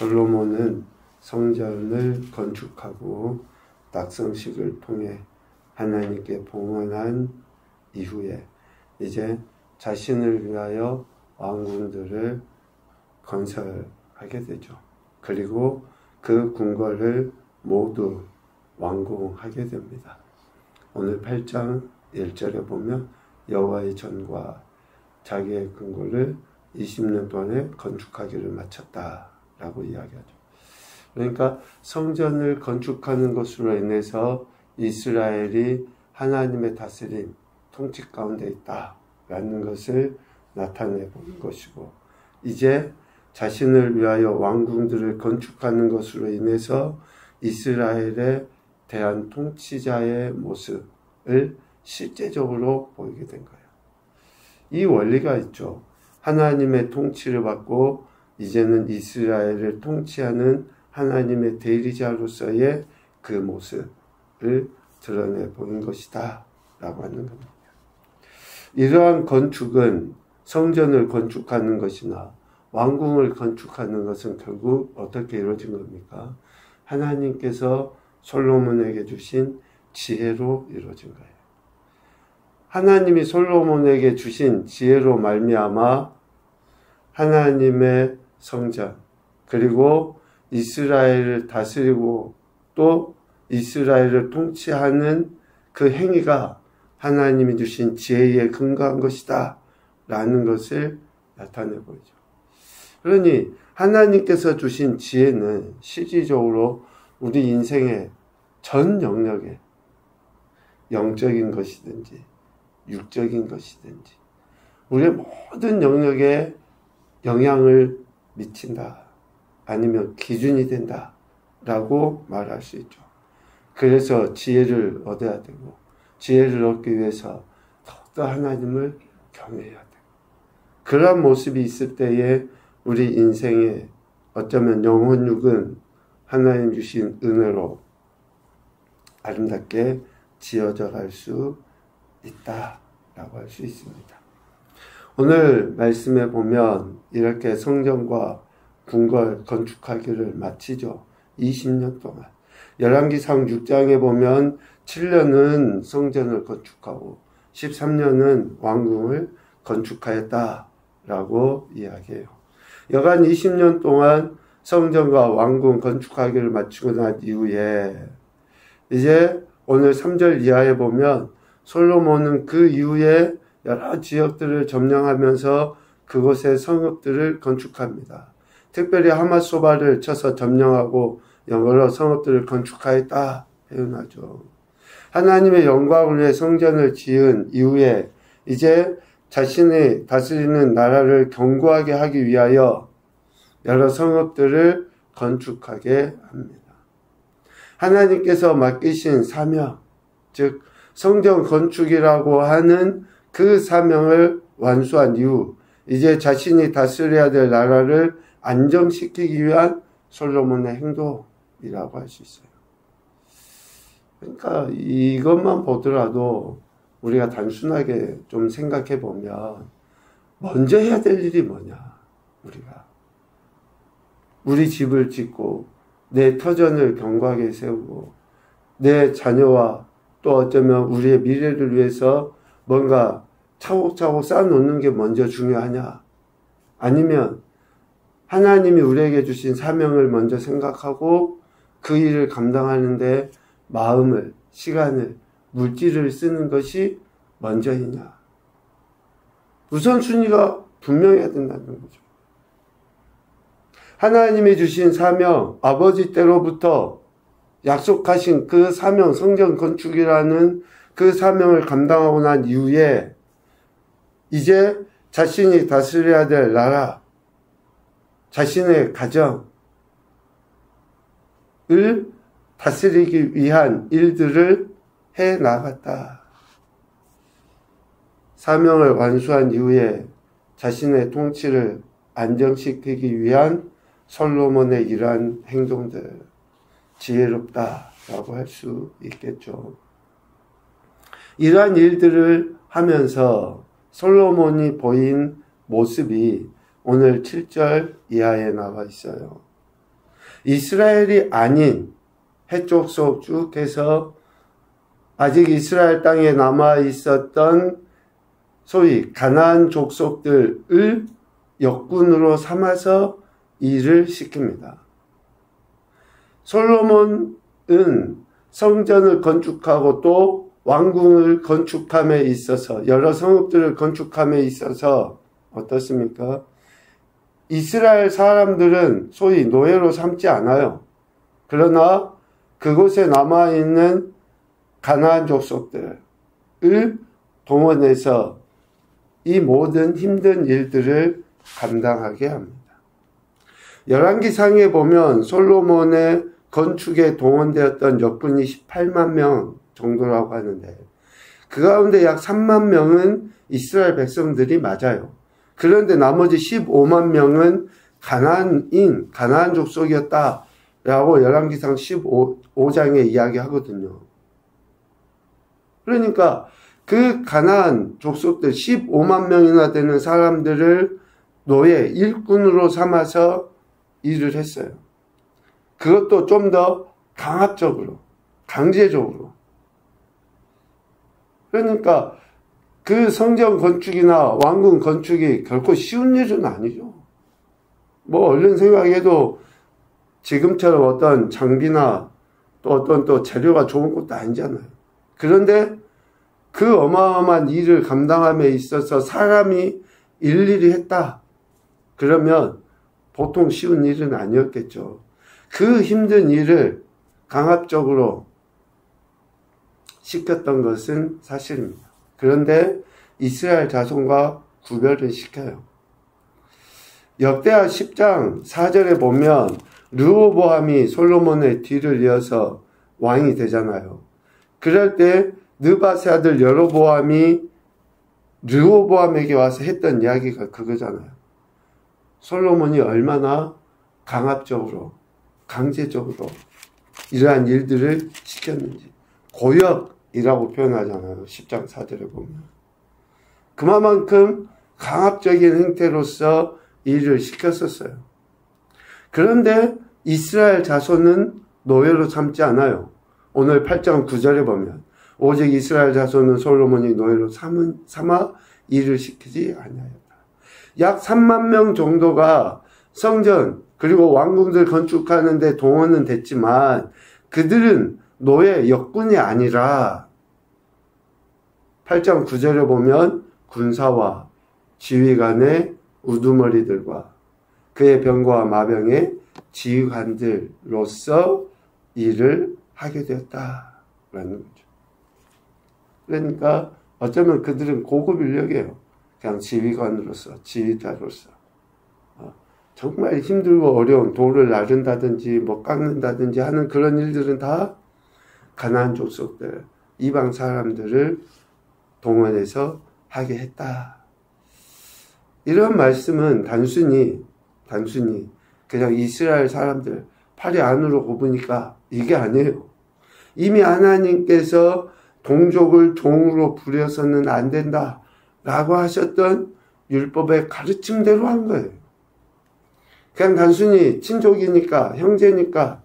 솔로몬은 성전을 건축하고 낙성식을 통해 하나님께 봉헌한 이후에 이제 자신을 위하여 왕궁들을 건설하게 되죠. 그리고 그 궁궐을 모두 완공하게 됩니다. 오늘 8장 1절에 보면 여호와의 전과 자기의 궁궐을 20년 동안에 건축하기를 마쳤다 라고 이야기하죠. 그러니까 성전을 건축하는 것으로 인해서 이스라엘이 하나님의 다스림, 통치 가운데 있다라는 것을 나타내 보는 것이고, 이제 자신을 위하여 왕궁들을 건축하는 것으로 인해서 이스라엘에 대한 통치자의 모습을 실제적으로 보이게 된 거예요. 이 원리가 있죠. 하나님의 통치를 받고 이제는 이스라엘을 통치하는 하나님의 대리자로서의 그 모습을 드러내 보인 것이다 라고 하는 겁니다. 이러한 건축은 성전을 건축하는 것이나 왕궁을 건축하는 것은 결국 어떻게 이루어진 겁니까? 하나님께서 솔로몬에게 주신 지혜로 이루어진 거예요. 하나님이 솔로몬에게 주신 지혜로 말미암아 하나님의 성전, 그리고 이스라엘을 다스리고 또 이스라엘을 통치하는 그 행위가 하나님이 주신 지혜에 근거한 것이다 라는 것을 나타내 보이죠. 그러니 하나님께서 주신 지혜는 실질적으로 우리 인생의 전 영역에 영적인 것이든지 육적인 것이든지 우리의 모든 영역에 영향을 미친다, 아니면 기준이 된다 라고 말할 수 있죠. 그래서 지혜를 얻어야 되고, 지혜를 얻기 위해서 더욱더 하나님을 경외해야 되고, 그러한 모습이 있을 때에 우리 인생에 어쩌면 영혼육은 하나님 주신 은혜로 아름답게 지어져 갈 수 있다라고 할 수 있습니다. 오늘 말씀에 보면 이렇게 성전과 궁궐 건축하기를 마치죠. 20년 동안. 열왕기상 6장에 보면 7년은 성전을 건축하고 13년은 왕궁을 건축하였다라고 이야기해요. 여간 20년 동안 성전과 왕궁 건축하기를 마치고 난 이후에 이제 오늘 3절 이하에 보면 솔로몬은 그 이후에 여러 지역들을 점령하면서 그곳의 성읍들을 건축합니다. 특별히 하맛소바를 쳐서 점령하고 여러 성읍들을 건축하였다 표현하죠. 하나님의 영광을 위해 성전을 지은 이후에 이제 자신이 다스리는 나라를 견고하게 하기 위하여 여러 성읍들을 건축하게 합니다. 하나님께서 맡기신 사명, 즉 성전 건축이라고 하는 그 사명을 완수한 이후 이제 자신이 다스려야 될 나라를 안정시키기 위한 솔로몬의 행동이라고 할 수 있어요. 그러니까 이것만 보더라도 우리가 단순하게 좀 생각해 보면 먼저 해야 될 일이 뭐냐, 우리가 우리 집을 짓고 내 터전을 견고하게 세우고 내 자녀와 또 어쩌면 우리의 미래를 위해서 뭔가 차곡차곡 쌓아놓는 게 먼저 중요하냐, 아니면 하나님이 우리에게 주신 사명을 먼저 생각하고 그 일을 감당하는데 마음을, 시간을, 물질을 쓰는 것이 먼저이냐. 우선순위가 분명해야 된다는 거죠. 하나님이 주신 사명, 아버지 때로부터 약속하신 그 사명, 성전 건축이라는 그 사명을 감당하고 난 이후에 이제 자신이 다스려야 될 나라, 자신의 가정을 다스리기 위한 일들을 해 나갔다. 사명을 완수한 이후에 자신의 통치를 안정시키기 위한 솔로몬의 이러한 행동들, 지혜롭다라고 할 수 있겠죠. 이러한 일들을 하면서 솔로몬이 보인 모습이 오늘 7절 이하에 나와 있어요. 이스라엘이 아닌 해족속 쭉 해서 아직 이스라엘 땅에 남아 있었던 소위 가나안 족속들을 역군으로 삼아서 일을 시킵니다. 솔로몬은 성전을 건축하고 또 왕궁을 건축함에 있어서 여러 성읍들을 건축함에 있어서 어떻습니까? 이스라엘 사람들은 소위 노예로 삼지 않아요. 그러나 그곳에 남아있는 가나안 족속들을 동원해서 이 모든 힘든 일들을 감당하게 합니다. 열왕기상에 보면 솔로몬의 건축에 동원되었던 역군이 18만 명 정도라고 하는데 그 가운데 약 3만 명은 이스라엘 백성들이 맞아요. 그런데 나머지 15만 명은 가나안 족속이었다라고 열왕기상 15장에 이야기하거든요. 그러니까 그 가나안 족속들 15만 명이나 되는 사람들을 노예, 일꾼으로 삼아서 일을 했어요. 그것도 좀 더 강압적으로, 강제적으로. 그러니까 그 성전 건축이나 왕궁 건축이 결코 쉬운 일은 아니죠. 뭐 얼른 생각해도 지금처럼 어떤 장비나 또 어떤 또 재료가 좋은 것도 아니잖아요. 그런데 그 어마어마한 일을 감당함에 있어서 사람이 일일이 했다. 그러면 보통 쉬운 일은 아니었겠죠. 그 힘든 일을 강압적으로 시켰던 것은 사실입니다. 그런데 이스라엘 자손과 구별을 시켜요. 역대하 10장 4절에 보면 르호보암이 솔로몬의 뒤를 이어서 왕이 되잖아요. 그럴 때 느바세 아들 여로보암이 르호보암에게 와서 했던 이야기가 그거잖아요. 솔로몬이 얼마나 강압적으로, 강제적으로 이러한 일들을 시켰는지. 고역이라고 표현하잖아요. 10장 4절에 보면. 그만큼 강압적인 행태로서 일을 시켰었어요. 그런데 이스라엘 자손은 노예로 삼지 않아요. 오늘 8장 9절에 보면 오직 이스라엘 자손은 솔로몬이 노예로 삼아 일을 시키지 아니하였다. 약 3만 명 정도가 성전 그리고 왕궁들 건축하는 데 동원은 됐지만 그들은 노예 역군이 아니라 8장 9절에 보면 군사와 지휘관의 우두머리들과 그의 병거와 마병의 지휘관들로서 일을 하게 되었다라는 거죠. 그러니까 어쩌면 그들은 고급 인력이에요. 그냥 지휘관으로서, 지휘자로서. 정말 힘들고 어려운 돌을 나른다든지 뭐 깎는다든지 하는 그런 일들은 다 가나안 족속들, 이방 사람들을 동원해서 하게 했다. 이런 말씀은 단순히 그냥 이스라엘 사람들 팔이 안으로 굽으니까 이게 아니에요. 이미 하나님께서 동족을 종으로 부려서는 안 된다 라고 하셨던 율법의 가르침대로 한 거예요. 그냥 단순히 친족이니까 형제니까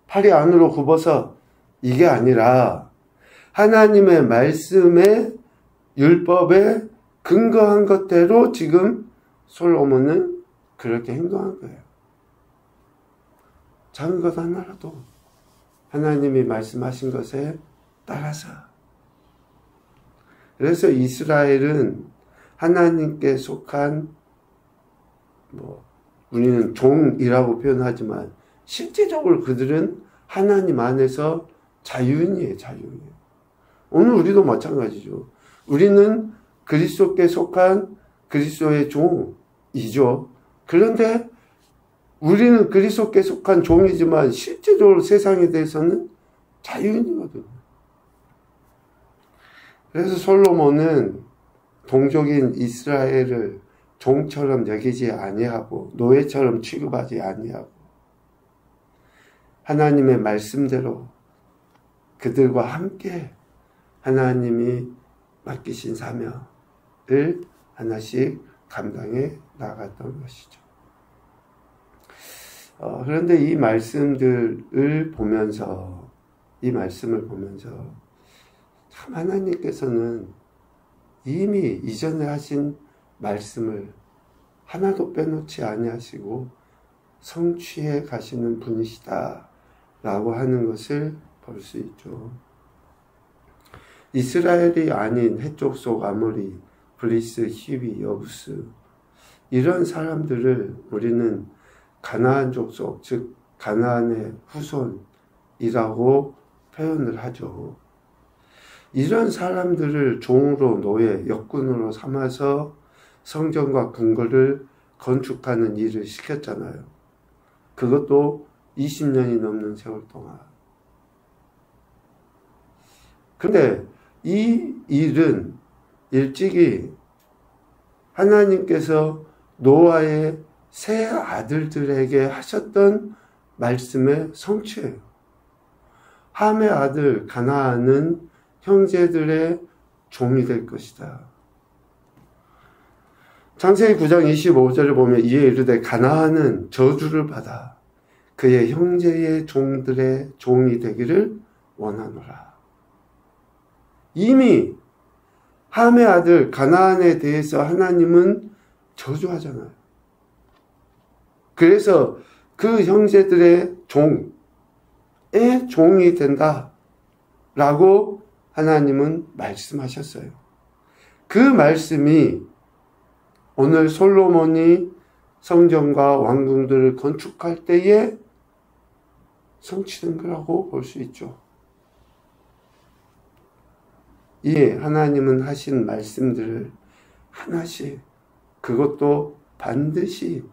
팔이 안으로 굽어서 이게 아니라 하나님의 말씀에 율법에 근거한 것대로 지금 솔로몬은 그렇게 행동한 거예요. 작은 것 하나라도 하나님이 말씀하신 것에 따라서. 그래서 이스라엘은 하나님께 속한 우리는 종이라고 표현하지만 실제적으로 그들은 하나님 안에서 자유인이에요. 자유인이에요. 오늘 우리도 마찬가지죠. 우리는 그리스도께 속한 그리스도의 종이죠. 그런데 우리는 그리스도께 속한 종이지만 실제적으로 세상에 대해서는 자유인이거든요. 그래서 솔로몬은 동족인 이스라엘을 종처럼 여기지 아니하고 노예처럼 취급하지 아니하고 하나님의 말씀대로 그들과 함께 하나님이 맡기신 사명을 하나씩 감당해 나갔던 것이죠. 그런데 이 말씀을 보면서 참 하나님께서는 이미 이전에 하신 말씀을 하나도 빼놓지 아니하시고 성취해 가시는 분이시다 라고 하는 것을 볼 수 있죠. 이스라엘이 아닌 해쪽 속 아모리, 브리스, 히위, 여부스 이런 사람들을 우리는 가나안 족속, 즉 가나안의 후손이라고 표현을 하죠. 이런 사람들을 종으로 노예, 역군으로 삼아서 성전과 궁궐을 건축하는 일을 시켰잖아요. 그것도 20년이 넘는 세월 동안. 근데 이 일은 일찍이 하나님께서 노아의 세 아들들에게 하셨던 말씀의 성취예요. 함의 아들 가나안은 형제들의 종이 될 것이다. 창세기 9장 25절을 보면 이에 이르되 가나안은 저주를 받아 그의 형제의 종들의 종이 되기를 원하노라. 이미 함의 아들 가나안에 대해서 하나님은 저주하잖아요. 그래서 그 형제들의 종의 종이 된다라고 하나님은 말씀하셨어요. 그 말씀이 오늘 솔로몬이 성전과 왕궁들을 건축할 때에 성취된 거라고 볼 수 있죠. 이에 하나님은 하신 말씀들을 하나씩 그것도 반드시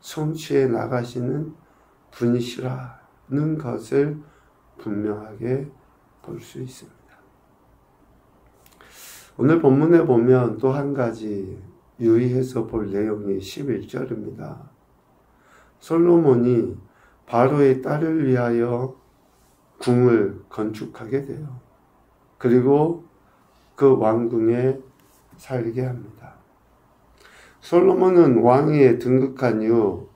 성취해 나가시는 분이시라는 것을 분명하게 볼 수 있습니다. 오늘 본문에 보면 또 한 가지 유의해서 볼 내용이 11절입니다. 솔로몬이 바로의 딸을 위하여 궁을 건축하게 돼요. 그리고 그 왕궁에 살게 합니다. 솔로몬은 왕위에 등극한 이후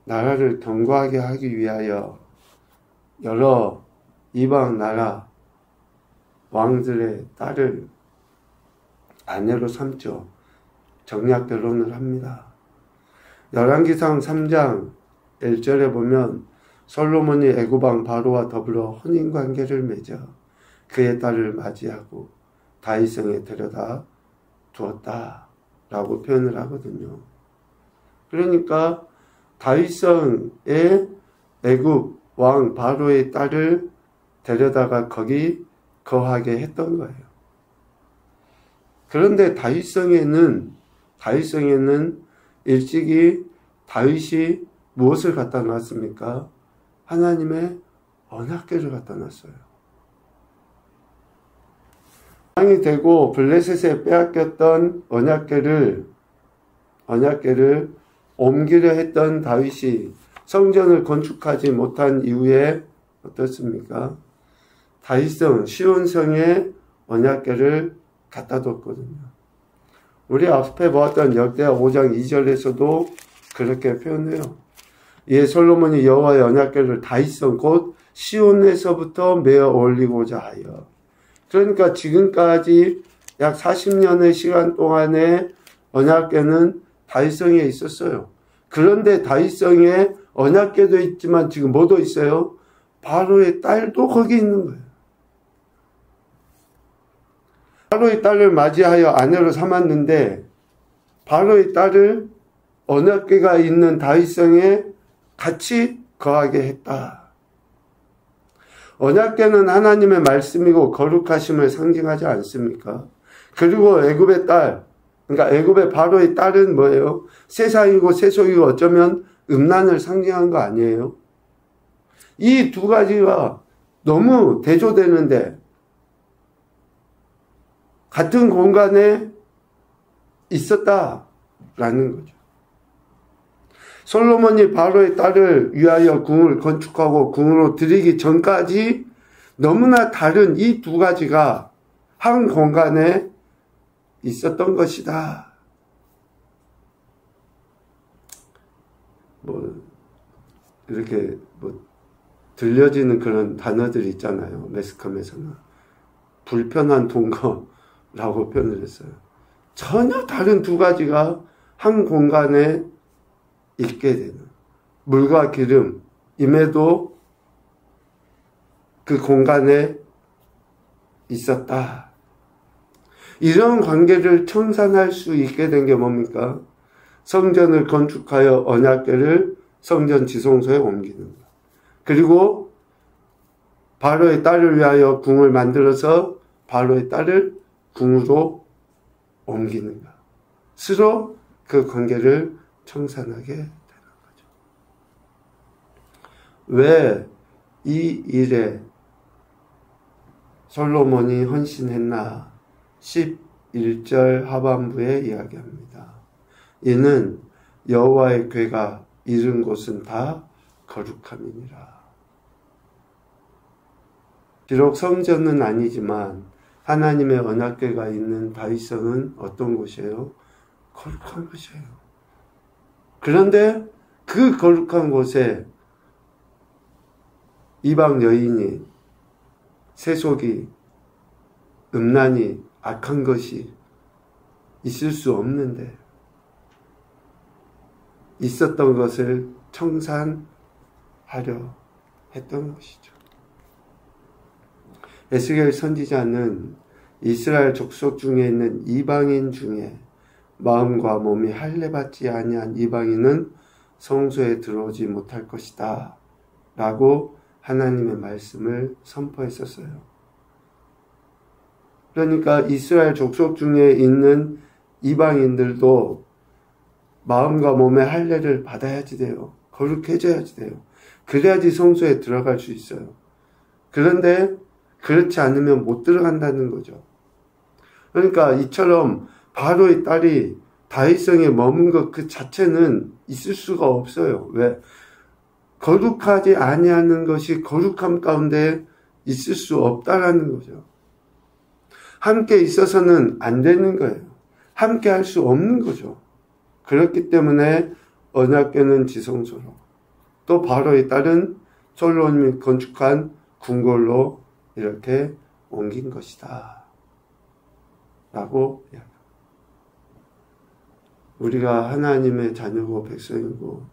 나라를 견고하게 하기 위하여 여러 이방 나라 왕들의 딸을 아내로 삼죠. 정략 결혼을 합니다. 열왕기상 3장 1절에 보면 솔로몬이 애굽 왕 바로와 더불어 혼인관계를 맺어 그의 딸을 맞이하고 다윗성에 데려다 두었다 라고 표현을 하거든요. 그러니까 다윗성에 애굽 왕 바로의 딸을 데려다가 거기 거하게 했던 거예요. 그런데 다윗성에는 일찍이 다윗이 무엇을 갖다 놨습니까? 하나님의 언약궤를 갖다 놨어요. 왕이 되고 블레셋에 빼앗겼던 언약궤를 옮기려 했던 다윗이 성전을 건축하지 못한 이후에 어떻습니까? 다윗성 시온성에 언약궤를 갖다 뒀거든요. 우리 앞에 보았던 역대하 5장 2절에서도 그렇게 표현해요. 이에 솔로몬이 여호와의 언약궤를 다윗성 곧 시온에서부터 메어 올리고자 하여. 그러니까 지금까지 약 40년의 시간 동안에 언약궤는 다윗성에 있었어요. 그런데 다윗성에 언약궤도 있지만 지금 뭐도 있어요? 바로의 딸도 거기 있는 거예요. 바로의 딸을 맞이하여 아내로 삼았는데 바로의 딸을 언약궤가 있는 다윗성에 같이 거하게 했다. 언약궤는 하나님의 말씀이고 거룩하심을 상징하지 않습니까? 그리고 애굽의 딸, 그러니까 애굽의 바로의 딸은 뭐예요? 세상이고 세속이고 어쩌면 음란을 상징한 거 아니에요? 이 두 가지가 너무 대조되는데 같은 공간에 있었다라는 거죠. 솔로몬이 바로의 딸을 위하여 궁을 건축하고 궁으로 들이기 전까지 너무나 다른 이 두 가지가 한 공간에 있었던 이렇게 뭐 들려지는 그런 단어들이 있잖아요. 매스컴에서는. 불편한 동거라고 표현을 했어요. 전혀 다른 두 가지가 한 공간에 있게 되는. 물과 기름임에도 그 공간에 있었다. 이런 관계를 청산할 수 있게 된 게 뭡니까? 성전을 건축하여 언약궤를 성전 지성소에 옮기는 것. 그리고 바로의 딸을 위하여 궁을 만들어서 바로의 딸을 궁으로 옮기는 것. 스스로 그 관계를 청산하게 되는 거죠. 왜 이 일에 솔로몬이 헌신했나? 11절 하반부에 이야기합니다. 이는 여호와의 궤가 이른 곳은 다 거룩함이니라. 비록 성전은 아니지만 하나님의 언약궤가 있는 다윗성은 어떤 곳이에요? 거룩한 곳이에요. 그런데 그 거룩한 곳에 이방 여인이, 세속이, 음란이, 악한 것이 있을 수 없는데 있었던 것을 청산하려 했던 것이죠. 에스겔 선지자는 이스라엘 족속 중에 있는 이방인 중에 마음과 몸이 할례받지 아니한 이방인은 성소에 들어오지 못할 것이다 라고 하나님의 말씀을 선포했었어요. 그러니까 이스라엘 족속 중에 있는 이방인들도 마음과 몸의 할례를 받아야지 돼요. 거룩해져야지 돼요. 그래야지 성소에 들어갈 수 있어요. 그런데 그렇지 않으면 못 들어간다는 거죠. 그러니까 이처럼 바로의 딸이 다윗성에 머문 것 그 자체는 있을 수가 없어요. 왜? 거룩하지 아니하는 것이 거룩함 가운데 있을 수 없다라는 거죠. 함께 있어서는 안 되는 거예요. 함께 할 수 없는 거죠. 그렇기 때문에 언약궤는 지성소로, 또 바로의 딸은 솔로몬이 건축한 궁궐로 이렇게 옮긴 것이다 라고 이야기합니다. 우리가 하나님의 자녀고 백성이고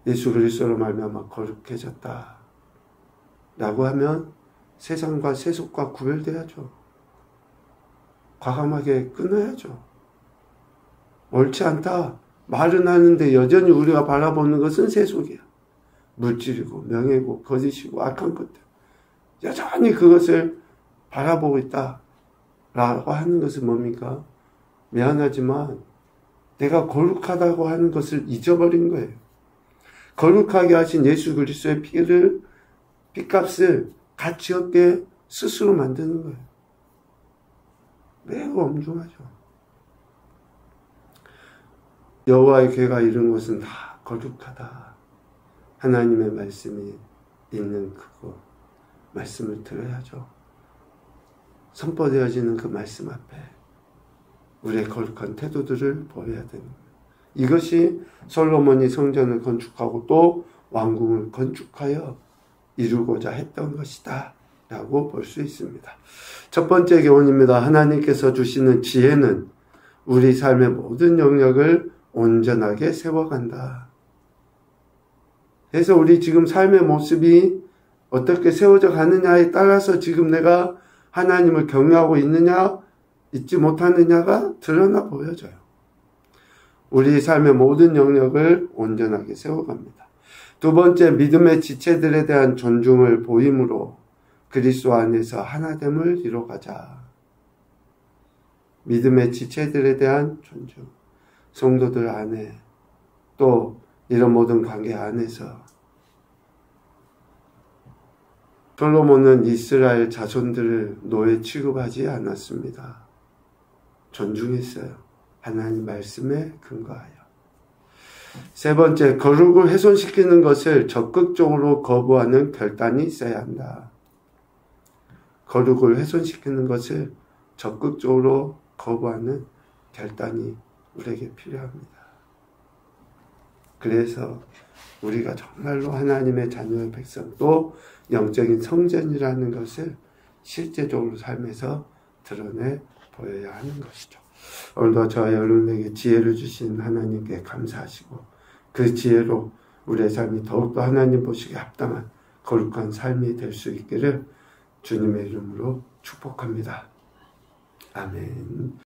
예수 그리스도로 말미암아 거룩해졌다 라고 하면 세상과 세속과 구별돼야죠. 과감하게 끊어야죠. 옳지 않다 말은 하는데 여전히 우리가 바라보는 것은 세속이야. 물질이고 명예고 거짓이고 악한 것들, 여전히 그것을 바라보고 있다 라고 하는 것은 뭡니까? 미안하지만 내가 거룩하다고 하는 것을 잊어버린 거예요. 거룩하게 하신 예수 그리스도의 피값을 가치 없게 스스로 만드는 거예요. 매우 엄중하죠. 여호와의 궤가 이른 곳은 다 거룩하다. 하나님의 말씀이 있는 그곳, 말씀을 들어야죠. 선포되어지는 그 말씀 앞에 우리의 거룩한 태도들을 보여야 되는 거예요. 이것이 솔로몬이 성전을 건축하고 또 왕궁을 건축하여 이루고자 했던 것이다 라고 볼 수 있습니다. 첫 번째 교훈입니다. 하나님께서 주시는 지혜는 우리 삶의 모든 영역을 온전하게 세워간다. 그래서 우리 지금 삶의 모습이 어떻게 세워져 가느냐에 따라서 지금 내가 하나님을 경외하고 있느냐 잊지 못하느냐가 드러나 보여져요. 우리 삶의 모든 영역을 온전하게 세워갑니다. 두 번째, 믿음의 지체들에 대한 존중을 보임으로 그리스도 안에서 하나됨을 이뤄가자. 믿음의 지체들에 대한 존중, 성도들 안에, 또 이런 모든 관계 안에서 솔로몬은 이스라엘 자손들을 노예 취급하지 않았습니다. 존중했어요. 하나님 말씀에 근거하여. 세 번째, 거룩을 훼손시키는 것을 적극적으로 거부하는 결단이 있어야 한다. 거룩을 훼손시키는 것을 적극적으로 거부하는 결단이 우리에게 필요합니다. 그래서 우리가 정말로 하나님의 자녀의 백성, 또 영적인 성전이라는 것을 실제적으로 삶에서 드러내 보여야 하는 것이죠. 오늘도 저와 여러분에게 지혜를 주신 하나님께 감사하시고, 그 지혜로 우리의 삶이 더욱더 하나님 보시기에 합당한 거룩한 삶이 될 수 있기를 주님의 이름으로 축복합니다. 아멘.